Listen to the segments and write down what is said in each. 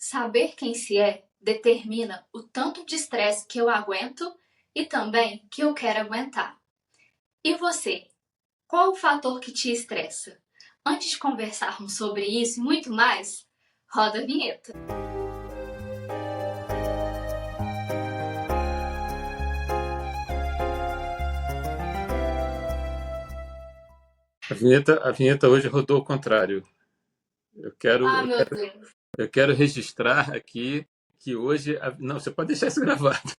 Saber quem se é determina o tanto de estresse que eu aguento e também que eu quero aguentar. E você? Qual o fator que te estressa? Antes de conversarmos sobre isso e muito mais, roda a vinheta. A vinheta hoje rodou ao contrário. Eu quero, Ah, eu meu quero, Deus. eu quero registrar aqui que hoje. Não, você pode deixar isso gravado.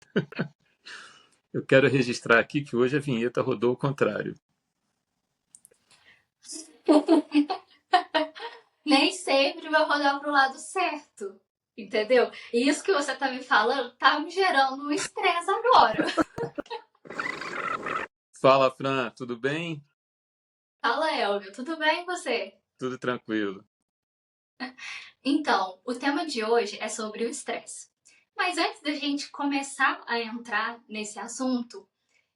Eu quero registrar aqui que hoje a vinheta rodou ao contrário. Nem sempre vai rodar pro lado certo. Entendeu? E isso que você tá me falando tá me gerando um estresse agora. Fala, Fran, tudo bem? Fala, Elvio, tudo bem e você? Tudo tranquilo. Então, o tema de hoje é sobre o estresse. Mas antes da gente começar a entrar nesse assunto,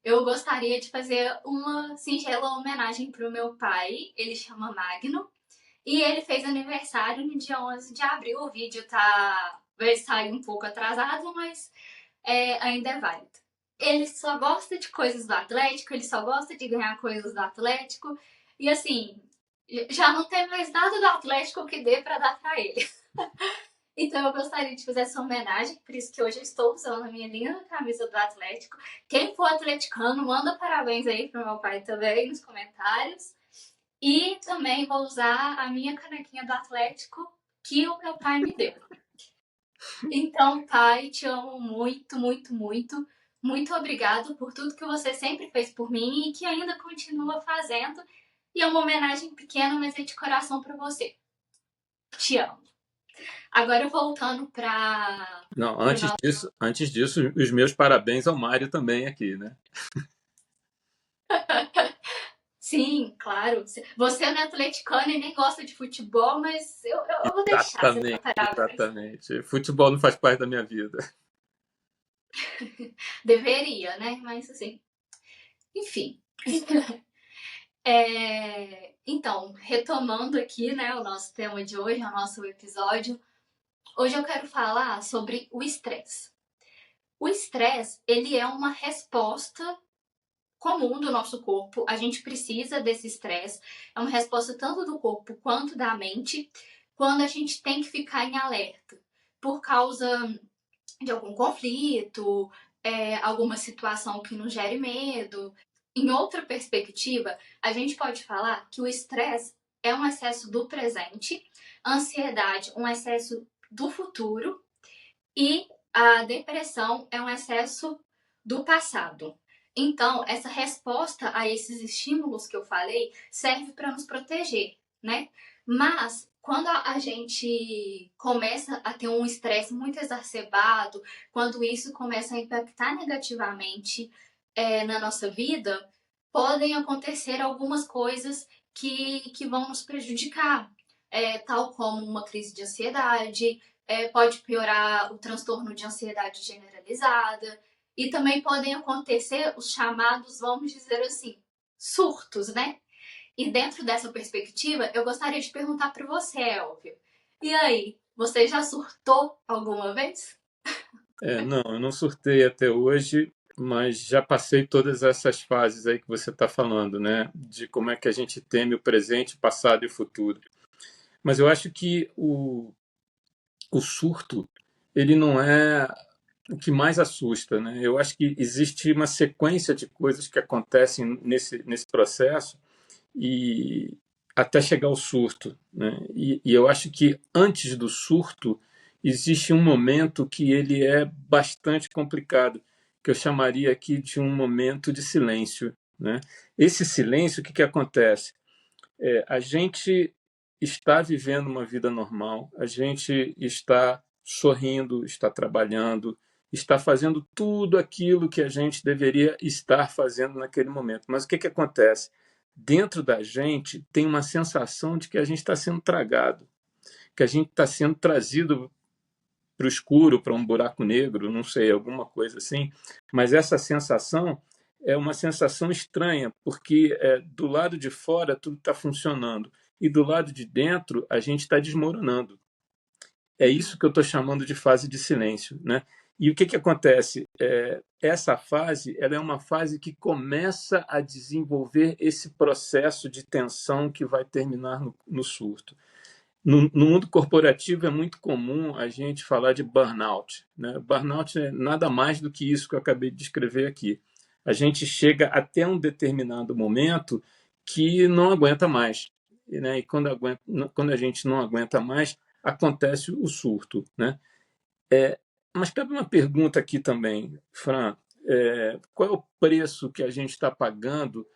eu gostaria de fazer uma singela homenagem para o meu pai. Ele chama Magno e ele fez aniversário no dia 11 de abril. O vídeo vai sair um pouco atrasado, mas ainda é válido. Ele só gosta de coisas do Atlético, ele só gosta de ganhar coisas do Atlético. E assim, já não tem mais nada do Atlético que dê para dar para ele. Então eu gostaria de fazer essa homenagem, por isso que hoje eu estou usando a minha linda camisa do Atlético. Quem for atleticano, manda parabéns aí pro meu pai também nos comentários. E também vou usar a minha canequinha do Atlético que o meu pai me deu. Então, pai, te amo muito, muito, muito. Muito obrigado por tudo que você sempre fez por mim e que ainda continua fazendo. E é uma homenagem pequena, mas é de coração para você. Te amo. Agora voltando para Não, o antes nosso. disso, antes disso, os meus parabéns ao Mário também aqui, né? Sim, claro. Você não é atleticano e nem gosta de futebol, mas eu vou deixar você dar Exatamente, parabéns. exatamente. Futebol não faz parte da minha vida. Deveria, né? Mas assim, enfim. Então, retomando aqui, né, o nosso tema de hoje, o nosso episódio. Hoje eu quero falar sobre o estresse. O estresse, ele é uma resposta comum do nosso corpo. A gente precisa desse estresse. É uma resposta tanto do corpo quanto da mente quando a gente tem que ficar em alerta por causa de algum conflito, alguma situação que nos gere medo. Em outra perspectiva, a gente pode falar que o estresse é um excesso do presente, a ansiedade, um excesso do futuro e a depressão é um excesso do passado. Então, essa resposta a esses estímulos que eu falei serve para nos proteger, né? Mas quando a gente começa a ter um estresse muito exacerbado, quando isso começa a impactar negativamente na nossa vida, podem acontecer algumas coisas que vão nos prejudicar, tal como uma crise de ansiedade, pode piorar o transtorno de ansiedade generalizada e também podem acontecer os chamados, vamos dizer assim, surtos, né? E dentro dessa perspectiva, eu gostaria de perguntar para você, Elvio. E aí, você já surtou alguma vez? Não, eu não surtei até hoje, mas já passei todas essas fases aí que você está falando, né? De como é que a gente teme o presente, passado e o futuro. Mas eu acho que o surto, ele não é o que mais assusta, né? Eu acho que existe uma sequência de coisas que acontecem nesse processo e até chegar ao surto, né? E eu acho que antes do surto existe um momento que ele é bastante complicado, que eu chamaria aqui de um momento de silêncio, né? Esse silêncio, o que acontece? A gente está vivendo uma vida normal, a gente está sorrindo, está trabalhando, está fazendo tudo aquilo que a gente deveria estar fazendo naquele momento. Mas o que acontece? Dentro da gente tem uma sensação de que a gente está sendo tragado, que a gente está sendo trazido para o escuro, para um buraco negro, não sei, alguma coisa assim. Mas essa sensação é uma sensação estranha, porque do lado de fora tudo está funcionando e do lado de dentro a gente está desmoronando. É isso que eu estou chamando de fase de silêncio, né? E o que acontece? Essa fase, ela é uma fase que começa a desenvolver esse processo de tensão que vai terminar no surto. No mundo corporativo é muito comum a gente falar de burnout, né? Burnout é nada mais do que isso que eu acabei de descrever aqui. A gente chega até um determinado momento que não aguenta mais, né? E quando a gente não aguenta mais, acontece o surto, né? Mas cabe uma pergunta aqui também, Fran. Qual é o preço que a gente está pagando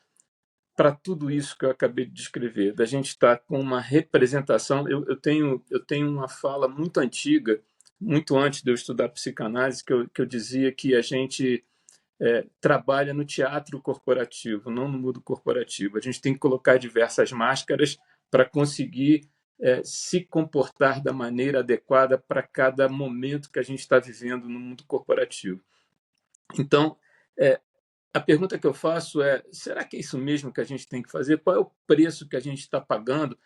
para tudo isso que eu acabei de descrever? Da gente estar com uma representação. Eu tenho uma fala muito antiga, muito antes de eu estudar psicanálise, que eu dizia que a gente trabalha no teatro corporativo, não no mundo corporativo. A gente tem que colocar diversas máscaras para conseguir se comportar da maneira adequada para cada momento que a gente está vivendo no mundo corporativo. Então, a pergunta que eu faço é: será que é isso mesmo que a gente tem que fazer? Qual é o preço que a gente está pagando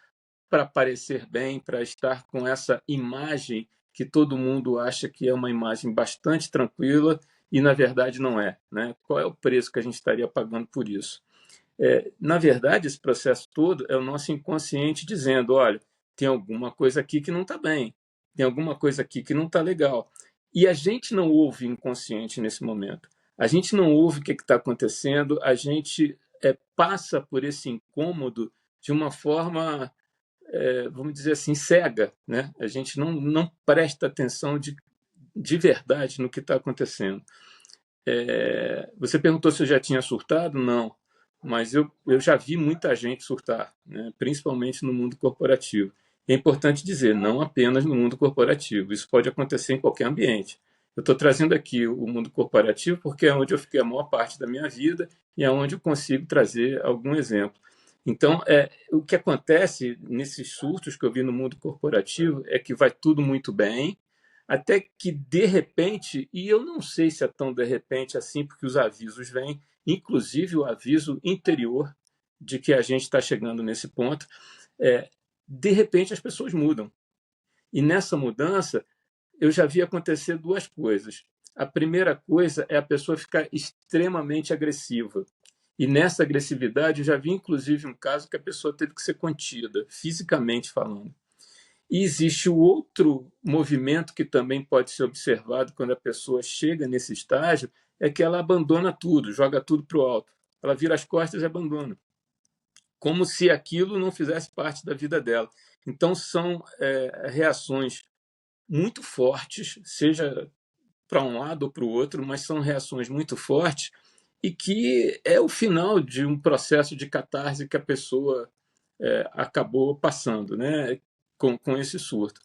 para parecer bem, para estar com essa imagem que todo mundo acha que é uma imagem bastante tranquila e, na verdade, não é, né? Qual é o preço que a gente estaria pagando por isso? Na verdade, esse processo todo é o nosso inconsciente dizendo: olha, tem alguma coisa aqui que não está bem, tem alguma coisa aqui que não está legal. E a gente não ouve o inconsciente nesse momento. A gente não ouve o que está acontecendo, a gente passa por esse incômodo de uma forma, vamos dizer assim, cega, né? A gente não presta atenção de verdade no que está acontecendo. Você perguntou se eu já tinha surtado? Não, mas eu já vi muita gente surtar, né? Principalmente no mundo corporativo. É importante dizer, não apenas no mundo corporativo, isso pode acontecer em qualquer ambiente. Eu estou trazendo aqui o mundo corporativo porque é onde eu fiquei a maior parte da minha vida e é onde eu consigo trazer algum exemplo. Então, o que acontece nesses surtos que eu vi no mundo corporativo é que vai tudo muito bem, até que, de repente, e eu não sei se é tão de repente assim, porque os avisos vêm, inclusive o aviso interior de que a gente está chegando nesse ponto, de repente as pessoas mudam. E nessa mudança, eu já vi acontecer duas coisas. A primeira coisa é a pessoa ficar extremamente agressiva. E nessa agressividade, eu já vi inclusive um caso que a pessoa teve que ser contida, fisicamente falando. E existe o outro movimento que também pode ser observado quando a pessoa chega nesse estágio, é que ela abandona tudo, joga tudo para o alto. Ela vira as costas e abandona, como se aquilo não fizesse parte da vida dela. Então, são reações muito fortes, seja para um lado ou para o outro, mas são reações muito fortes e que é o final de um processo de catarse que a pessoa acabou passando, né, com esse surto.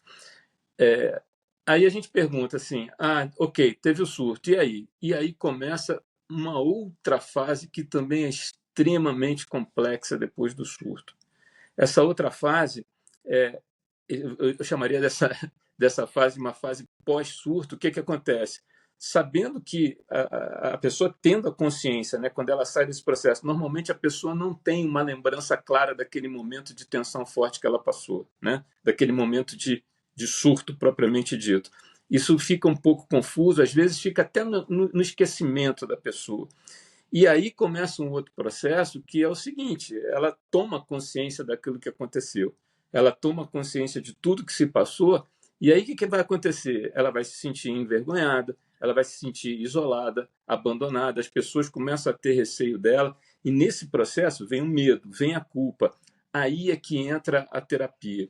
Aí a gente pergunta assim: ok, teve o surto, e aí? E aí começa uma outra fase que também é extremamente complexa depois do surto. Essa outra fase, eu chamaria dessa fase uma fase pós-surto. O que acontece? Sabendo que a pessoa tendo a consciência, né, quando ela sai desse processo, normalmente a pessoa não tem uma lembrança clara daquele momento de tensão forte que ela passou, né, daquele momento de surto propriamente dito. Isso fica um pouco confuso, às vezes fica até no esquecimento da pessoa. E aí começa um outro processo que é o seguinte: ela toma consciência daquilo que aconteceu, ela toma consciência de tudo que se passou, e aí o que vai acontecer? Ela vai se sentir envergonhada, ela vai se sentir isolada, abandonada, as pessoas começam a ter receio dela, e nesse processo vem o medo, vem a culpa. Aí é que entra a terapia.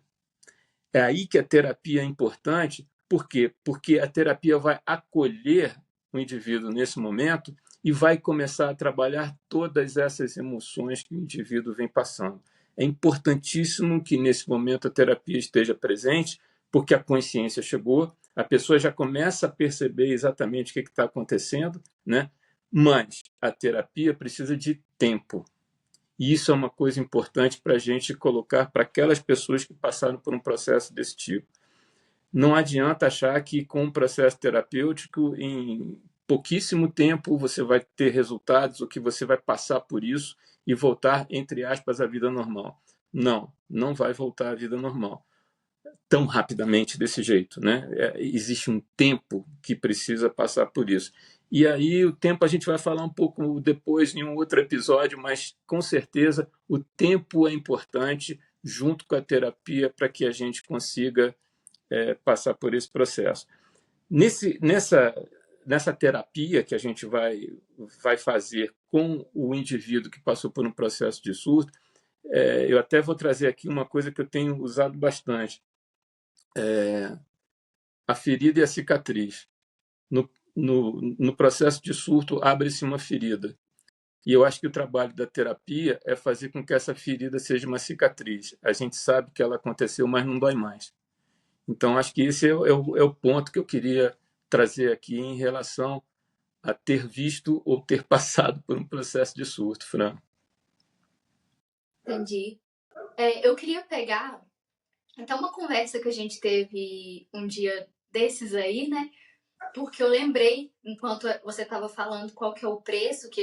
É aí que a terapia é importante. Por quê? Porque a terapia vai acolher o indivíduo nesse momento e vai começar a trabalhar todas essas emoções que o indivíduo vem passando. É importantíssimo que nesse momento a terapia esteja presente, porque a consciência chegou, a pessoa já começa a perceber exatamente o que está acontecendo, né? Mas a terapia precisa de tempo. E isso é uma coisa importante para a gente colocar para aquelas pessoas que passaram por um processo desse tipo. Não adianta achar que com um processo terapêutico, em pouquíssimo tempo, você vai ter resultados ou que você vai passar por isso e voltar, entre aspas, à vida normal. Não vai voltar à vida normal. tão rapidamente desse jeito, né? Existe um tempo que precisa passar por isso. E aí o tempo a gente vai falar um pouco depois em um outro episódio, mas com certeza o tempo é importante junto com a terapia para que a gente consiga passar por esse processo. Nessa terapia que a gente vai fazer com o indivíduo que passou por um processo de surto, eu até vou trazer aqui uma coisa que eu tenho usado bastante, a ferida e a cicatriz. No processo de surto, abre-se uma ferida. E eu acho que o trabalho da terapia é fazer com que essa ferida seja uma cicatriz. A gente sabe que ela aconteceu, mas não dói mais. Então, acho que esse é o ponto que eu queria trazer aqui em relação a ter visto ou ter passado por um processo de surto, Fran. Entendi. Eu queria pegar até uma conversa que a gente teve um dia desses aí, né? Porque eu lembrei, enquanto você estava falando, qual que é o preço que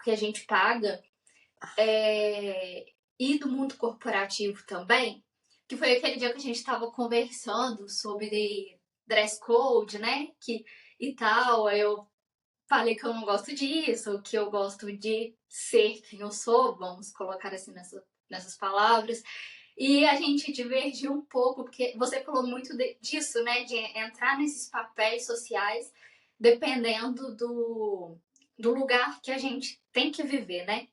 a gente paga, e do mundo corporativo também, que foi aquele dia que a gente estava conversando sobre dress code, né? E tal, aí eu falei que eu não gosto disso, que eu gosto de ser quem eu sou, vamos colocar assim nessas palavras. E a gente divergiu um pouco, porque você falou muito disso, né? De entrar nesses papéis sociais dependendo do lugar que a gente tem que viver, né?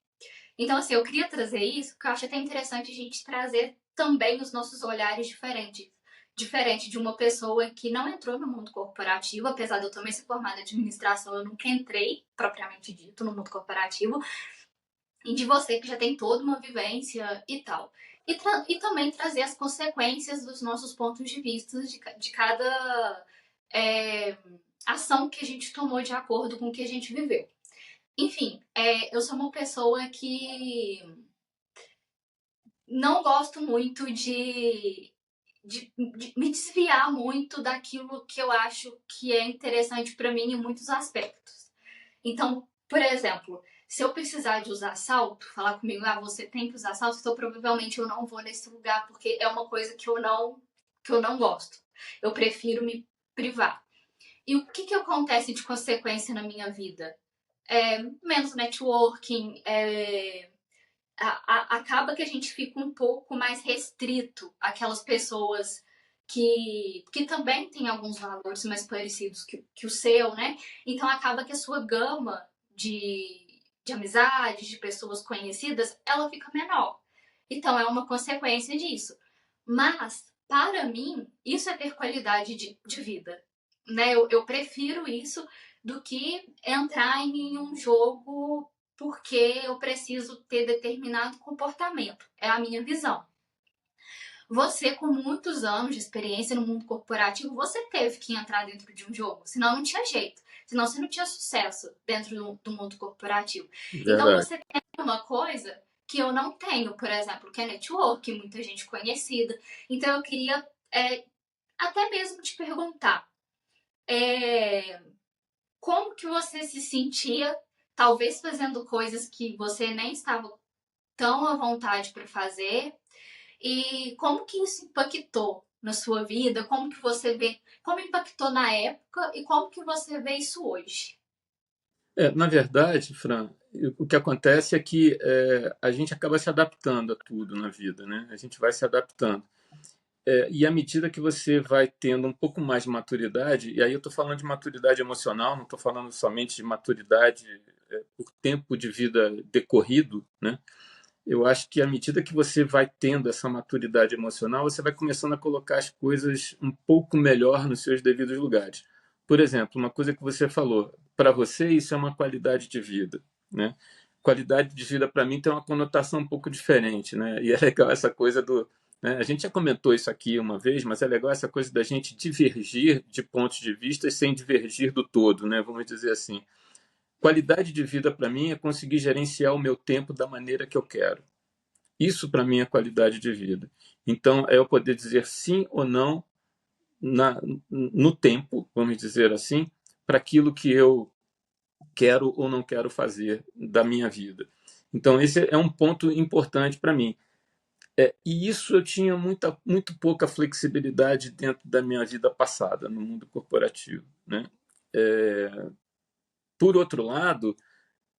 Então, assim, eu queria trazer isso, porque eu acho até interessante a gente trazer também os nossos olhares diferentes. Diferente de uma pessoa que não entrou no mundo corporativo, apesar de eu também ser formada em administração, eu nunca entrei, propriamente dito, no mundo corporativo, e de você que já tem toda uma vivência e tal. E também trazer as consequências dos nossos pontos de vista de cada ação que a gente tomou de acordo com o que a gente viveu. Enfim, eu sou uma pessoa que não gosto muito de me desviar muito daquilo que eu acho que é interessante para mim em muitos aspectos. Então, por exemplo, se eu precisar de usar salto, falar comigo, você tem que usar salto, então provavelmente eu não vou nesse lugar porque é uma coisa que eu não gosto. Eu prefiro me privar. E o que acontece de consequência na minha vida? Menos networking, acaba que a gente fica um pouco mais restrito àquelas pessoas que também têm alguns valores mais parecidos que o seu, né? Então acaba que a sua gama de amizades, de pessoas conhecidas, ela fica menor. Então é uma consequência disso. Mas, para mim, isso é ter qualidade de vida. Né? Eu prefiro isso do que entrar em um jogo porque eu preciso ter determinado comportamento. É a minha visão. Você, com muitos anos de experiência no mundo corporativo, você teve que entrar dentro de um jogo, senão não tinha jeito. Senão você não tinha sucesso dentro do mundo corporativo. Então Verdade. você tem uma coisa que eu não tenho, por exemplo, que é network, muita gente conhecida. Então eu queria até mesmo te perguntar, como que você se sentia, talvez fazendo coisas que você nem estava tão à vontade para fazer, e como que isso impactou na sua vida, como que você vê, como impactou na época e como que você vê isso hoje? Na verdade, Fran, o que acontece é que a gente acaba se adaptando a tudo na vida, né? A gente vai se adaptando. E à medida que você vai tendo um pouco mais de maturidade, e aí eu estou falando de maturidade emocional, não estou falando somente de maturidade por tempo de vida decorrido, né? Eu acho que à medida que você vai tendo essa maturidade emocional, você vai começando a colocar as coisas um pouco melhor nos seus devidos lugares. Por exemplo, uma coisa que você falou, para você isso é uma qualidade de vida, né? Qualidade de vida para mim tem uma conotação um pouco diferente, né? E é legal essa coisa do, né? A gente já comentou isso aqui uma vez, mas é legal essa coisa da gente divergir de pontos de vista sem divergir do todo, né? Vamos dizer assim. Qualidade de vida para mim é conseguir gerenciar o meu tempo da maneira que eu quero. Isso para mim é qualidade de vida. Então, é eu poder dizer sim ou não no tempo, vamos dizer assim, para aquilo que eu quero ou não quero fazer da minha vida. Então, esse é um ponto importante para mim. E isso eu tinha muito pouca flexibilidade dentro da minha vida passada, no mundo corporativo, né? Por outro lado,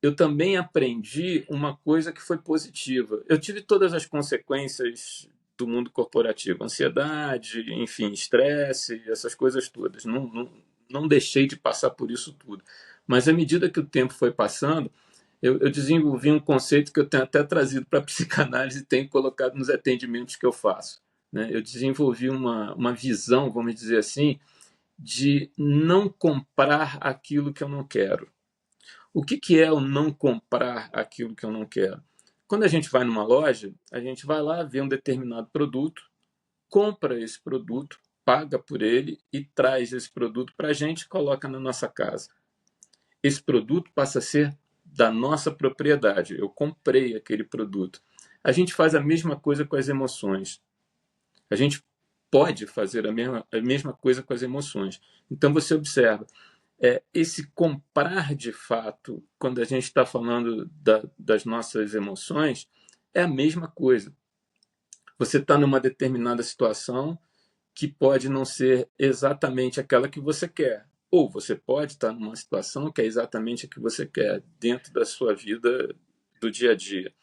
eu também aprendi uma coisa que foi positiva. Eu tive todas as consequências do mundo corporativo, ansiedade, enfim, estresse, essas coisas todas. Não deixei de passar por isso tudo. Mas à medida que o tempo foi passando, eu desenvolvi um conceito que eu tenho até trazido para a psicanálise e tenho colocado nos atendimentos que eu faço. Né? Eu desenvolvi uma visão, vamos dizer assim, de não comprar aquilo que eu não quero. O que é o não comprar aquilo que eu não quero? Quando a gente vai numa loja, a gente vai lá, vê um determinado produto, compra esse produto, paga por ele e traz esse produto para a gente e coloca na nossa casa. Esse produto passa a ser da nossa propriedade. Eu comprei aquele produto. A gente faz a mesma coisa com as emoções. A gente pode fazer a mesma coisa com as emoções. Então você observa, esse comprar de fato, quando a gente está falando das nossas emoções, é a mesma coisa. Você está numa determinada situação que pode não ser exatamente aquela que você quer. Ou você pode estar numa situação que é exatamente a que você quer dentro da sua vida do dia a dia.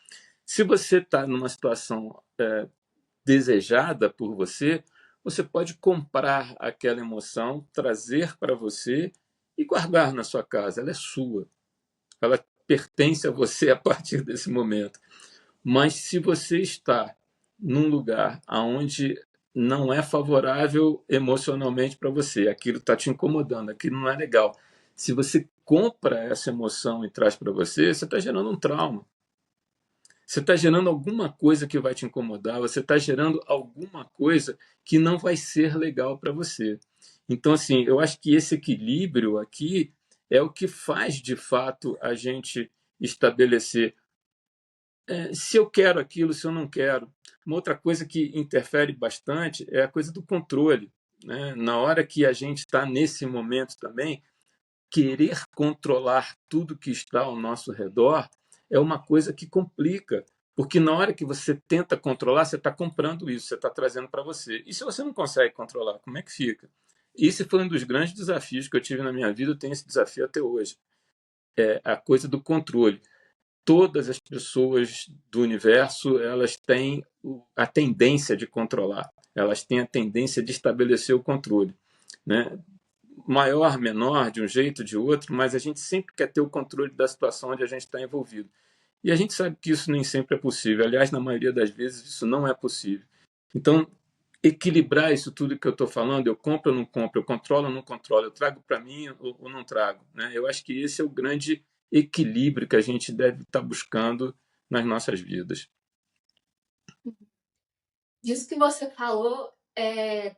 Se você está numa situação desejada por você, você pode comprar aquela emoção, trazer para você e guardar na sua casa. Ela é sua. Ela pertence a você a partir desse momento. Mas se você está num lugar onde não é favorável emocionalmente para você, aquilo está te incomodando, aquilo não é legal. Se você compra essa emoção e traz para você, você está gerando um trauma. Você está gerando alguma coisa que vai te incomodar, você está gerando alguma coisa que não vai ser legal para você. Então, assim, eu acho que esse equilíbrio aqui é o que faz, de fato, a gente estabelecer se eu quero aquilo, se eu não quero. Uma outra coisa que interfere bastante é a coisa do controle. Né? Na hora que a gente está nesse momento também, querer controlar tudo que está ao nosso redor é uma coisa que complica, porque na hora que você tenta controlar, você está comprando isso, você está trazendo para você. E se você não consegue controlar, como é que fica? Esse foi um dos grandes desafios que eu tive na minha vida, eu tenho esse desafio até hoje. É a coisa do controle. Todas as pessoas do universo, elas têm a tendência de controlar, elas têm a tendência de estabelecer o controle, né? Maior, menor, de um jeito, de outro, mas a gente sempre quer ter o controle da situação onde a gente está envolvido. E a gente sabe que isso nem sempre é possível. Aliás, na maioria das vezes, isso não é possível. Então, equilibrar isso tudo que eu estou falando, eu compro ou não compro, eu controlo ou não controlo, eu trago para mim ou não trago. Né? Eu acho que esse é o grande equilíbrio que a gente deve estar buscando nas nossas vidas. Disso que você falou,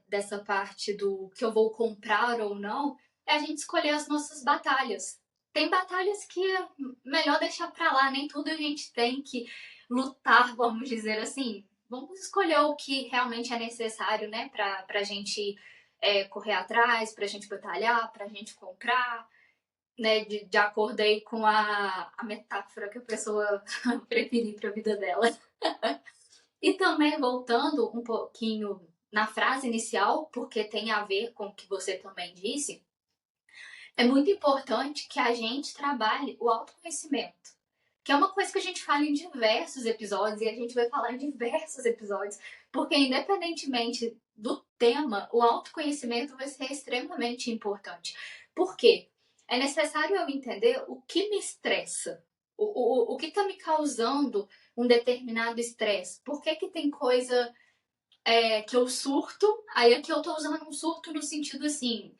dessa parte do que eu vou comprar ou não, é a gente escolher as nossas batalhas. Tem batalhas que é melhor deixar pra lá, nem tudo a gente tem que lutar, vamos dizer assim. Vamos escolher o que realmente é necessário, né, pra gente correr atrás, pra gente batalhar, pra gente comprar, né, de acordo aí com a metáfora que a pessoa preferir pra vida dela. E também voltando um pouquinho na frase inicial, porque tem a ver com o que você também disse, é muito importante que a gente trabalhe o autoconhecimento, que é uma coisa que a gente fala em diversos episódios e a gente vai falar em diversos episódios, porque independentemente do tema, o autoconhecimento vai ser extremamente importante. Por quê? É necessário eu entender o que me estressa, o que está me causando um determinado estresse. Por que, que tem coisa que eu surto? Aí aqui eu tô usando um surto no sentido assim,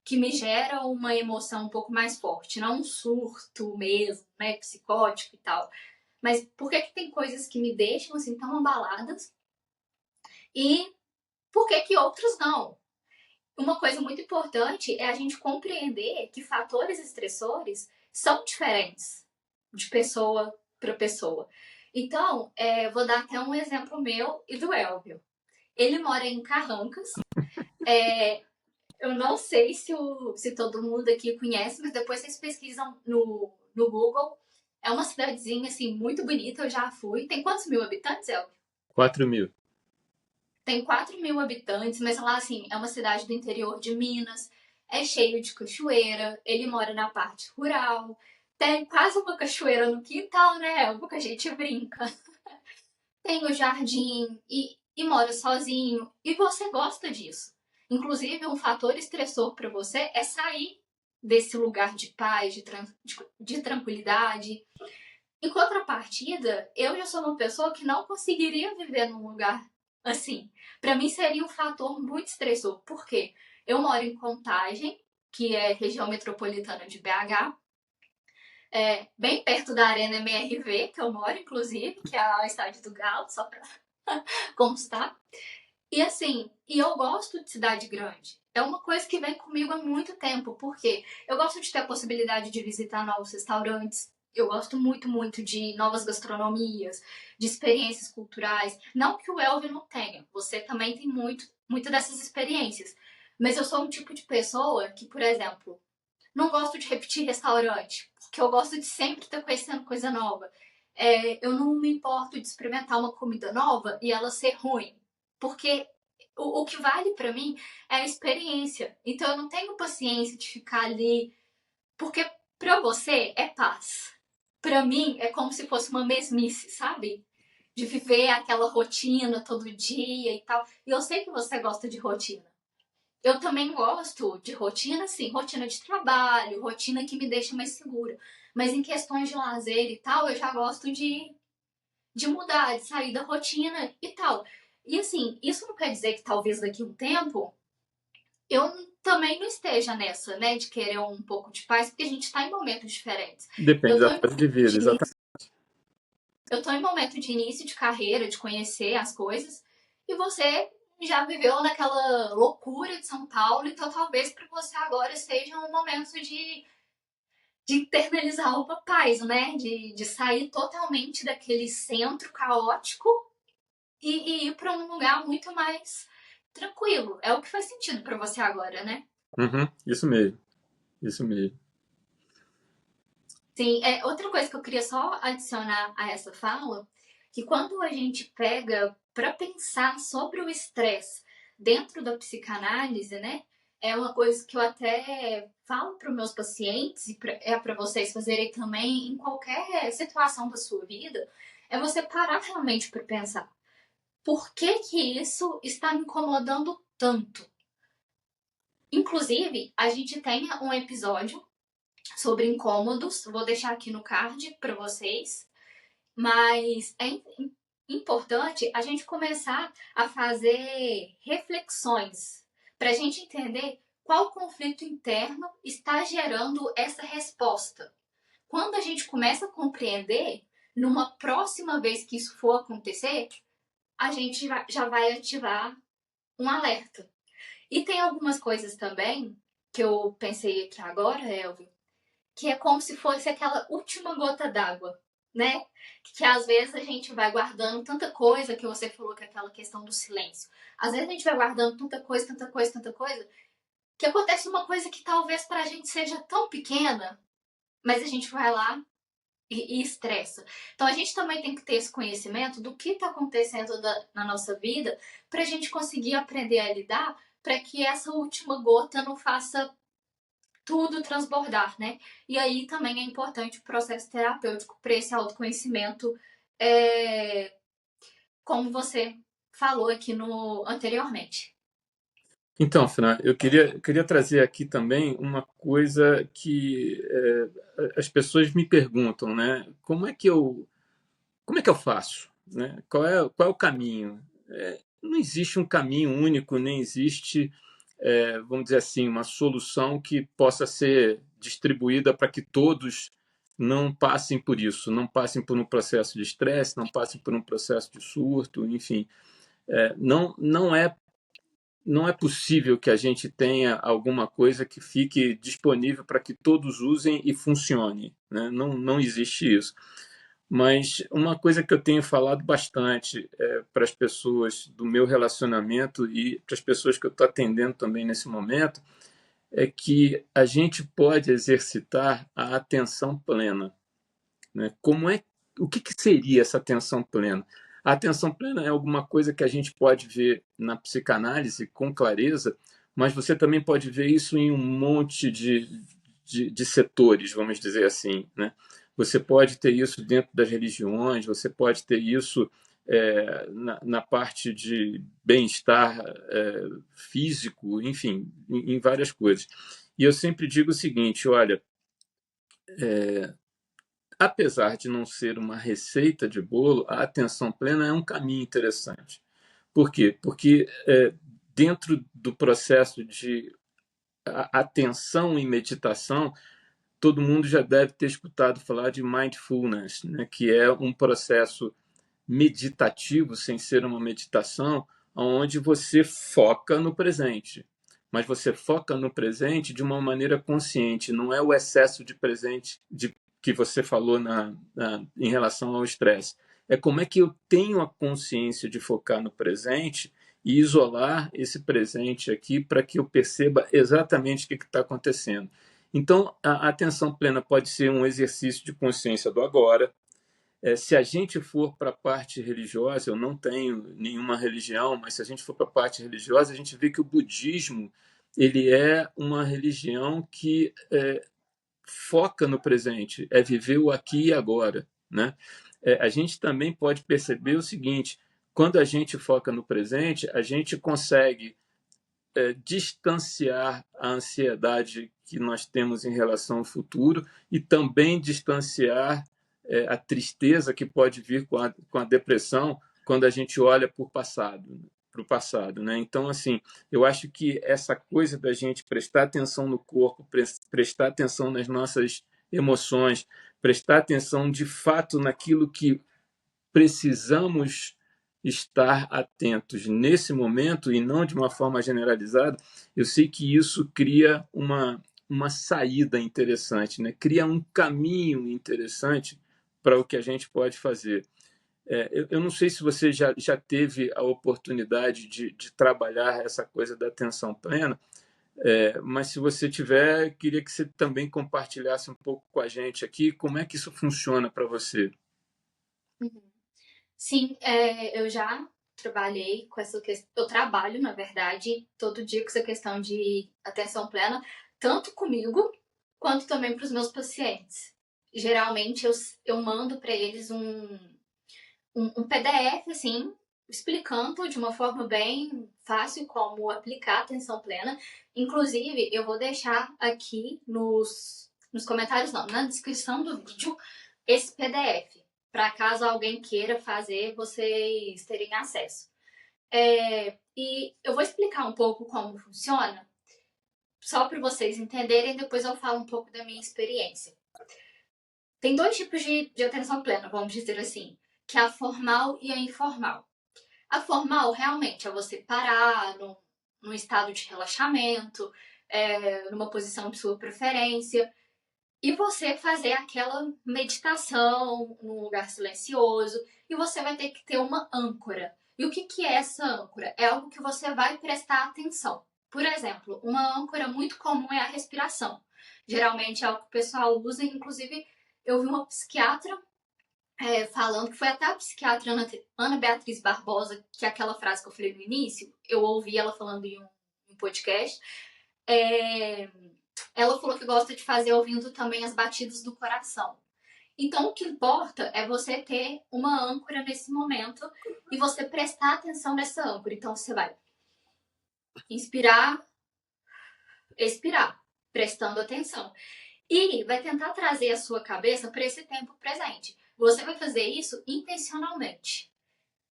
que me gera uma emoção um pouco mais forte, não um surto mesmo, né, psicótico e tal. Mas por que que tem coisas que me deixam assim tão abaladas e por que que outros não? Uma coisa muito importante é a gente compreender que fatores estressores são diferentes de pessoa para pessoa. Então, vou dar até um exemplo meu e do Elvio. Ele mora em Carrancas. Eu não sei se todo mundo aqui conhece, mas depois vocês pesquisam no Google. É uma cidadezinha, assim, muito bonita, eu já fui. Tem quantos mil habitantes, Elvio? 4.000. Tem 4.000 habitantes, mas lá, assim, é uma cidade do interior de Minas, é cheio de cachoeira, ele mora na parte rural, tem quase uma cachoeira no quintal, né? É que a gente brinca. Tem o jardim e mora sozinho, e você gosta disso. Inclusive, um fator estressor para você é sair desse lugar de paz, de tranquilidade. Em contrapartida, eu já sou uma pessoa que não conseguiria viver num lugar assim. Para mim seria um fator muito estressor. Por quê? Eu moro em Contagem, que é região metropolitana de BH, bem perto da Arena MRV, que eu moro, inclusive, que é o estádio do Galo, só para constar. E assim, eu gosto de cidade grande. É uma coisa que vem comigo há muito tempo, porque eu gosto de ter a possibilidade de visitar novos restaurantes. Eu gosto muito, muito de novas gastronomias, de experiências culturais. Não que o Elvio não tenha, você também tem muito dessas experiências. Mas eu sou um tipo de pessoa que, por exemplo, não gosto de repetir restaurante, porque eu gosto de sempre estar conhecendo coisa nova. Eu não me importo de experimentar uma comida nova e ela ser ruim, porque o que vale para mim é a experiência. Então eu não tenho paciência de ficar ali, porque para você é paz. Para mim é como se fosse uma mesmice, sabe? De viver aquela rotina todo dia e tal. E eu sei que você gosta de rotina. Eu também gosto de rotina, sim, rotina de trabalho, rotina que me deixa mais segura. Mas em questões de lazer e tal, eu já gosto de mudar, de sair da rotina e tal. E assim, isso não quer dizer que talvez daqui a um tempo eu também não esteja nessa, né, de querer um pouco de paz, porque a gente está em momentos diferentes. Depende Eu tô da em fase de momento vida, de exatamente. início, eu tô em momento de início de carreira, de conhecer as coisas, e você já viveu naquela loucura de São Paulo, então talvez para você agora seja um momento de internalizar uma paz, né? De sair totalmente daquele centro caótico e ir para um lugar muito mais tranquilo. É o que faz sentido para você agora, né? Uhum, isso mesmo, isso mesmo. Sim, outra coisa que eu queria só adicionar a essa fala, que quando a gente pega para pensar sobre o estresse dentro da psicanálise, né? É uma coisa que eu até falo para os meus pacientes e é para vocês fazerem também em qualquer situação da sua vida, é você parar realmente para pensar por que que isso está me incomodando tanto. Inclusive, a gente tem um episódio sobre incômodos, vou deixar aqui no card para vocês, mas é importante a gente começar a fazer reflexões para a gente entender qual conflito interno está gerando essa resposta. Quando a gente começa a compreender, numa próxima vez que isso for acontecer, a gente já vai ativar um alerta. E tem algumas coisas também que eu pensei aqui agora, Elvio, que é como se fosse aquela última gota d'água, né? Que às vezes a gente vai guardando tanta coisa, que você falou que é aquela questão do silêncio. Às vezes a gente vai guardando tanta coisa, tanta coisa, tanta coisa, que acontece uma coisa que talvez pra gente seja tão pequena, mas a gente vai lá e estressa. Então a gente também tem que ter esse conhecimento do que está acontecendo na nossa vida para a gente conseguir aprender a lidar, para que essa última gota não faça tudo transbordar, né? E aí também é importante o processo terapêutico para esse autoconhecimento, é, como você falou aqui no anteriormente. Então, Fran, eu queria trazer aqui também uma coisa que as pessoas me perguntam, né? Como é que eu faço, né? Qual é o caminho? Não existe um caminho único, nem existe, vamos dizer assim, uma solução que possa ser distribuída para que todos não passem por isso, não passem por um processo de estresse, não passem por um processo de surto, enfim. Não é possível que a gente tenha alguma coisa que fique disponível para que todos usem e funcione, né? Não existe isso. Mas uma coisa que eu tenho falado bastante para as pessoas do meu relacionamento e para as pessoas que eu estou atendendo também nesse momento é que a gente pode exercitar a atenção plena, né? O que seria essa atenção plena? A atenção plena é alguma coisa que a gente pode ver na psicanálise com clareza, mas você também pode ver isso em um monte de setores, vamos dizer assim, né? Você pode ter isso dentro das religiões, você pode ter isso na parte de bem-estar físico, enfim, em várias coisas. E eu sempre digo o seguinte, olha, apesar de não ser uma receita de bolo, a atenção plena é um caminho interessante. Por quê? Porque dentro do processo de atenção e meditação, todo mundo já deve ter escutado falar de mindfulness, né? Que é um processo meditativo, sem ser uma meditação, onde você foca no presente. Mas você foca no presente de uma maneira consciente, não é o excesso de presente que você falou em relação ao estresse. É como é que eu tenho a consciência de focar no presente e isolar esse presente aqui para que eu perceba exatamente o que está acontecendo. Então, a atenção plena pode ser um exercício de consciência do agora. Se a gente for para a parte religiosa, eu não tenho nenhuma religião, mas se a gente for para a parte religiosa, a gente vê que o budismo ele é uma religião que foca no presente, é viver o aqui e agora, né? A gente também pode perceber o seguinte: quando a gente foca no presente, a gente consegue distanciar a ansiedade que nós temos em relação ao futuro e também distanciar a tristeza que pode vir com a depressão quando a gente olha para o passado, né? Então, assim, eu acho que essa coisa da gente prestar atenção no corpo, prestar atenção nas nossas emoções, prestar atenção de fato naquilo que precisamos estar atentos nesse momento e não de uma forma generalizada, eu sei que isso cria uma saída interessante, né? Cria um caminho interessante para o que a gente pode fazer. Eu não sei se você já teve a oportunidade de trabalhar essa coisa da atenção plena, mas se você tiver, queria que você também compartilhasse um pouco com a gente aqui como é que isso funciona para você. Uhum. Sim, eu já trabalhei com essa questão. Eu trabalho, na verdade, todo dia com essa questão de atenção plena, tanto comigo quanto também para os meus pacientes. Geralmente eu mando para eles um PDF, assim, explicando de uma forma bem fácil como aplicar a atenção plena. Inclusive, eu vou deixar aqui nos comentários, não, na descrição do vídeo, esse PDF, para caso alguém queira fazer, vocês terem acesso. E eu vou explicar um pouco como funciona, só para vocês entenderem, depois eu falo um pouco da minha experiência. Tem dois tipos de atenção plena, vamos dizer assim, que é a formal e a informal. A formal realmente é você parar num estado de relaxamento, numa posição de sua preferência, e você fazer aquela meditação num lugar silencioso, e você vai ter que ter uma âncora. E o que é essa âncora? É algo que você vai prestar atenção. Por exemplo, uma âncora muito comum é a respiração. Geralmente é algo que o pessoal usa, inclusive eu vi uma psiquiatra falando, que foi até a psiquiatra Ana Beatriz Barbosa, que é aquela frase que eu falei no início, eu ouvi ela falando em um podcast. Ela falou que gosta de fazer ouvindo também as batidas do coração. Então, o que importa é você ter uma âncora nesse momento e você prestar atenção nessa âncora. Então, você vai inspirar, expirar, prestando atenção. E vai tentar trazer a sua cabeça para esse tempo presente. Você vai fazer isso intencionalmente.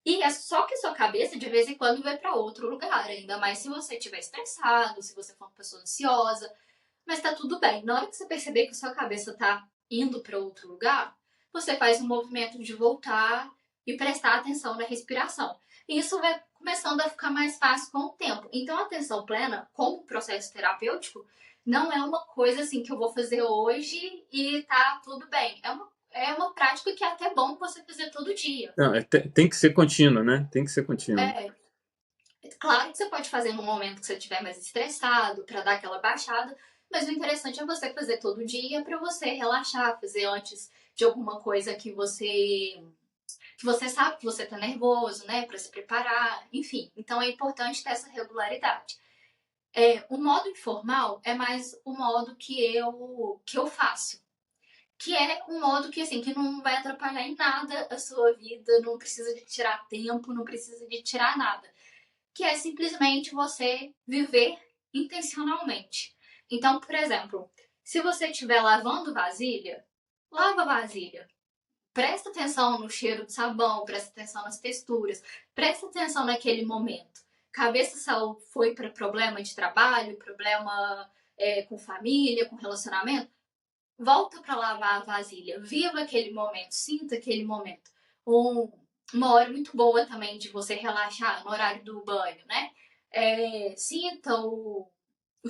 E é só que sua cabeça, de vez em quando, vai para outro lugar. Ainda mais se você estiver estressado, se você for uma pessoa ansiosa. Mas tá tudo bem. Na hora que você perceber que sua cabeça tá indo para outro lugar, você faz um movimento de voltar e prestar atenção na respiração. E isso vai começando a ficar mais fácil com o tempo. Então, a atenção plena, como processo terapêutico, não é uma coisa assim que eu vou fazer hoje e tá tudo bem. É uma prática que é até bom você fazer todo dia. Não, tem que ser contínuo, né? Tem que ser contínuo. É, claro que você pode fazer no momento que você estiver mais estressado, para dar aquela baixada, mas o interessante é você fazer todo dia para você relaxar, fazer antes de alguma coisa que você que você sabe que você tá nervoso, né, para se preparar, enfim. Então é importante ter essa regularidade. O modo informal é mais o modo que eu faço. Que é um modo que, assim, que não vai atrapalhar em nada a sua vida, não precisa de tirar tempo, não precisa de tirar nada. Que é simplesmente você viver intencionalmente. Então, por exemplo, se você estiver lavando vasilha, lava vasilha. Presta atenção no cheiro do sabão, presta atenção nas texturas, presta atenção naquele momento. Cabeça foi para problema de trabalho, problema com família, com relacionamento. Volta para lavar a vasilha, viva aquele momento, sinta aquele momento. Uma hora muito boa também de você relaxar no horário do banho, né? Sinta o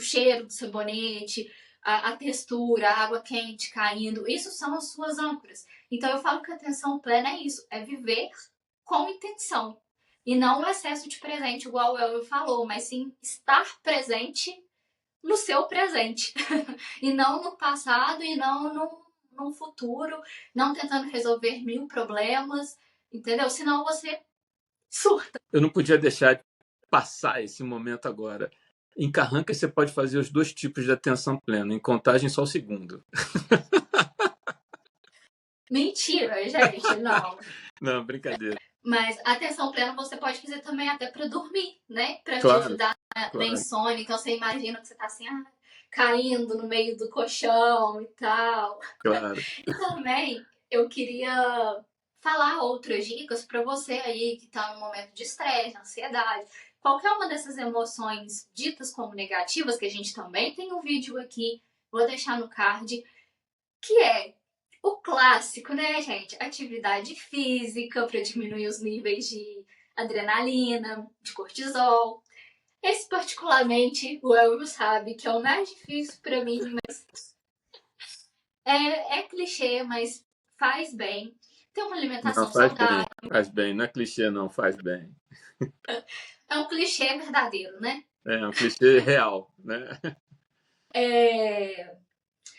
cheiro do sabonete, a textura, a água quente caindo. Isso são as suas âncoras. Então eu falo que a atenção plena é isso, é viver com intenção. E não o excesso de presente, igual o Elvio falou, mas sim estar presente no seu presente. E não no passado, e não no futuro, não tentando resolver mil problemas, entendeu? Senão você surta. Eu não podia deixar de passar esse momento agora. Em Carranca, você pode fazer os dois tipos de atenção plena. Em Contagem, só o segundo. Mentira, gente, não. Não, brincadeira. Mas atenção plena você pode fazer também até para dormir, né? Para te Claro, ajudar na claro, insônia. Então você imagina que você tá assim, caindo no meio do colchão e tal. claro. E também eu queria falar outras dicas para você aí que tá num momento de estresse, ansiedade. Qualquer uma dessas emoções ditas como negativas, que a gente também tem um vídeo aqui, vou deixar no card, que é o clássico, né, gente? Atividade física para diminuir os níveis de adrenalina, de cortisol. Esse particularmente, o Elvio sabe que é o mais difícil para mim, mas é clichê, mas faz bem. Ter uma Não, alimentação faz bem, saudável. faz bem. Não é clichê, não, faz bem. É um clichê verdadeiro, né? É um clichê real, né?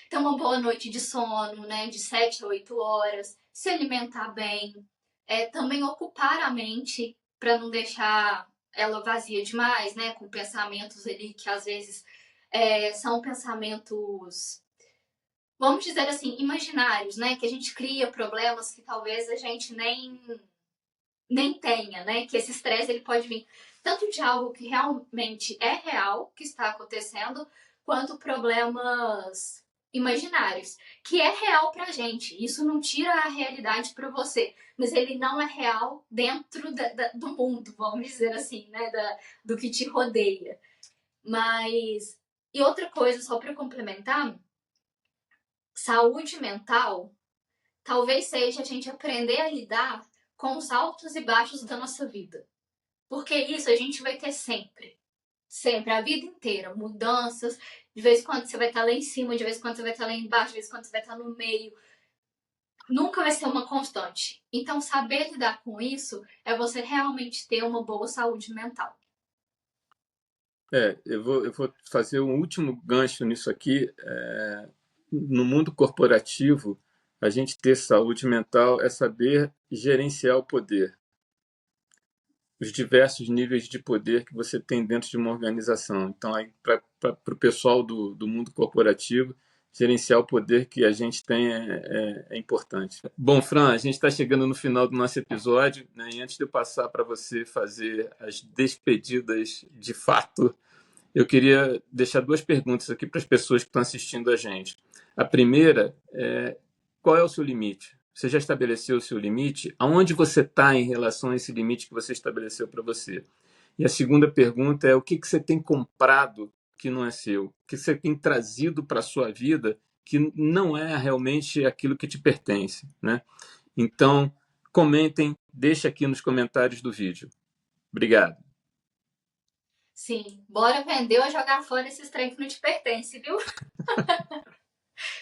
Ter uma boa noite de sono, né? De 7 a 8 horas. Se alimentar bem. Também ocupar a mente para não deixar ela vazia demais, né? Com pensamentos ali que às vezes são pensamentos, vamos dizer assim, imaginários, né? Que a gente cria problemas que talvez a gente nem tenha, né? Que esse estresse ele pode vir tanto de algo que realmente é real, que está acontecendo, quanto problemas imaginários, que é real pra gente. Isso não tira a realidade para você, mas ele não é real dentro do mundo, vamos dizer assim, né? Do que te rodeia. Mas. E outra coisa, só para complementar, saúde mental talvez seja a gente aprender a lidar com os altos e baixos da nossa vida. Porque isso a gente vai ter sempre. Sempre, a vida inteira. Mudanças. De vez em quando você vai estar lá em cima, de vez em quando você vai estar lá embaixo, de vez em quando você vai estar no meio. Nunca vai ser uma constante. Então, saber lidar com isso é você realmente ter uma boa saúde mental. Eu vou fazer um último gancho nisso aqui. No mundo corporativo, a gente ter saúde mental é saber gerenciar o poder, os diversos níveis de poder que você tem dentro de uma organização. Então, para o pessoal do mundo corporativo, gerenciar o poder que a gente tem é importante. Bom, Fran, a gente está chegando no final do nosso episódio, né? E antes de eu passar para você fazer as despedidas de fato, eu queria deixar duas perguntas aqui para as pessoas que estão assistindo a gente. A primeira é: qual é o seu limite? Você já estabeleceu o seu limite? Aonde você está em relação a esse limite que você estabeleceu para você? E a segunda pergunta é: o que você tem comprado que não é seu? O que você tem trazido para a sua vida que não é realmente aquilo que te pertence, né? Então, comentem, deixe aqui nos comentários do vídeo. Obrigado. Sim, bora vender ou jogar fora esses trem que não te pertence, viu?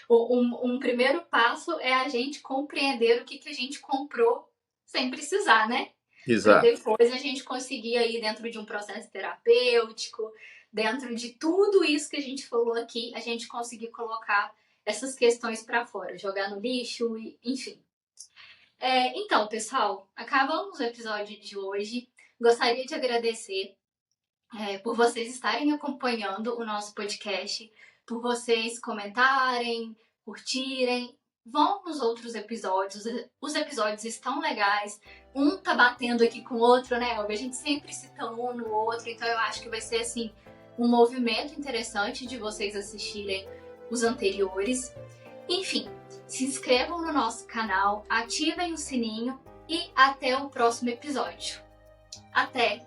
Um primeiro passo é a gente compreender o que a gente comprou sem precisar, né? Para Exato. depois a gente conseguir aí dentro de um processo terapêutico, dentro de tudo isso que a gente falou aqui, a gente conseguir colocar essas questões para fora, jogar no lixo, enfim. Então, pessoal, acabamos o episódio de hoje. Gostaria de agradecer por vocês estarem acompanhando o nosso podcast, por vocês comentarem, curtirem. Vão nos outros episódios, os episódios estão legais. Um tá batendo aqui com o outro, né? A gente sempre cita um no outro, então eu acho que vai ser assim um movimento interessante de vocês assistirem os anteriores. Enfim, se inscrevam no nosso canal, ativem o sininho e até o próximo episódio. Até!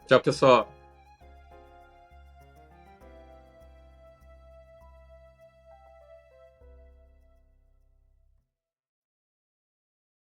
Tchau, pessoal.